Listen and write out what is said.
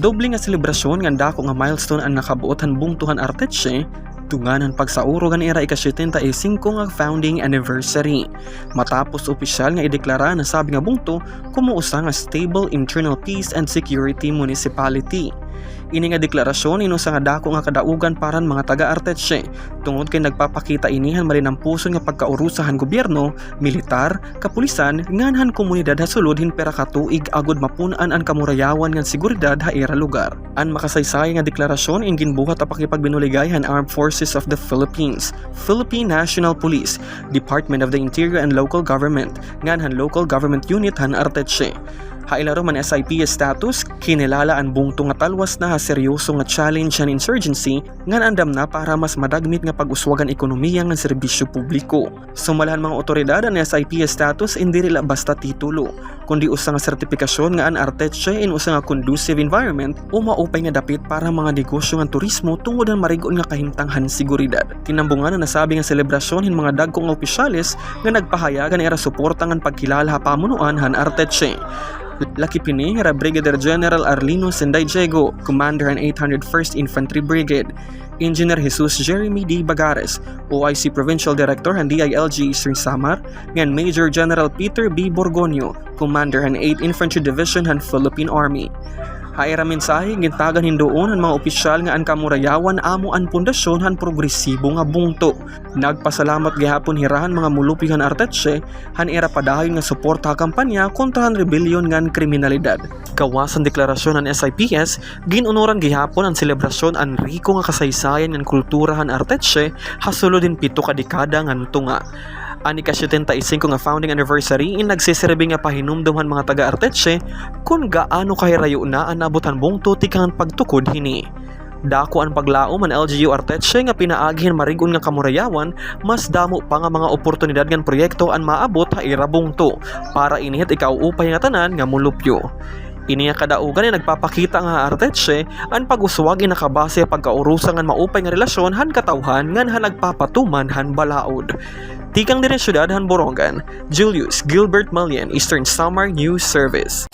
Doble nga selebrasyon nga dako nga milestone ang nakabuot han bungtuhan Arteche tunganan pagsauro nga era ika-75 nga founding anniversary. Matapos opisyal nga ideklara na sabi nga bungto kumuusa nga stable internal peace and security municipality. Ini nga deklarasyon inusa nga dako nga kadaugan paran mga taga Arteche tungod kay nagpapakita inihan malinampuson nga pagkaurusahan gobyerno, militar, kapulisan nganhan komunidad ha sulodhin pera ka tuig agud mapunan ang kamurayawan nga seguridad ha era lugar. An makasaysay nga deklarasyon ing ginbuhat ta pakipagbinuligay han Armed Forces of the Philippines, Philippine National Police, Department of the Interior and Local Government nganhan Local Government Unit han Arteche. Hailaro man SIPS status, kinilala ang bungto nga talwas na seryoso nga challenge and insurgency nga andam na para mas madagmit nga pag-uswagan ekonomiya nga serbisyo publiko. Sumalahan mga otoridad ang SIPS status hindi nila basta titulo, kundi usa nga sertifikasyon nga ang Arteche in usa nga conducive environment o maupay nga dapit para mga negosyo nga turismo tungod ang marigon nga kahimtanghan seguridad. Tinambungan na nasabi nga selebrasyon hin mga dagko nga opisyales nga nagpahayagan era suporta nga pagkilala ha pamunuan han Arteche. Laki pini nga Brigadier General Arlino Senday Diego, Commander ng 801st Infantry Brigade, Engineer Jesus Jeremy D. Bagares, OIC Provincial Director ng DILG Eastern Samar, ngan Major General Peter B. Borgonio, Commander ng 8th Infantry Division ng Philippine Army. Haira mensahe gintagan hindoon ang mga opisyal nga ang kamurayawan amo ang pundasyon han progresibo nga bungto. Nagpasalamat gihapon hirahan mga mulupihan Arteche han era padayon nga suporta kampanya kontra han rebellion ngan kriminalidad. Kawasan deklarasyon ng SIPS, ginunuran gihapon ang selebrasyon ang riko nga kasaysayan ng kultura han Arteche hasulod din 7 ka dekada ngan tunga. Ani ka-75 nga founding anniversary in nagsisirbi nga pahinumduman mga taga Arteche kung gaano kahirayo na ang nabutan bungto tikang pagtukod hini. Dako ang paglaom ang LGU Arteche nga pinaaghin marigon nga kamurayawan, mas damo pa nga mga oportunidad nga proyekto ang maabot ha era bungto para inihit ikauupay nga tanan nga mulupyo. Ini nga kadaugan nga nagpapakita nga Arteche ang pag-uswag nakabase pagkaurusan nga maupay nga relasyon han katawhan ngan han nagpapatuman han balaod. Tikang din syudad han Borongan, Julius Gilbert Malian, Eastern Samar News Service.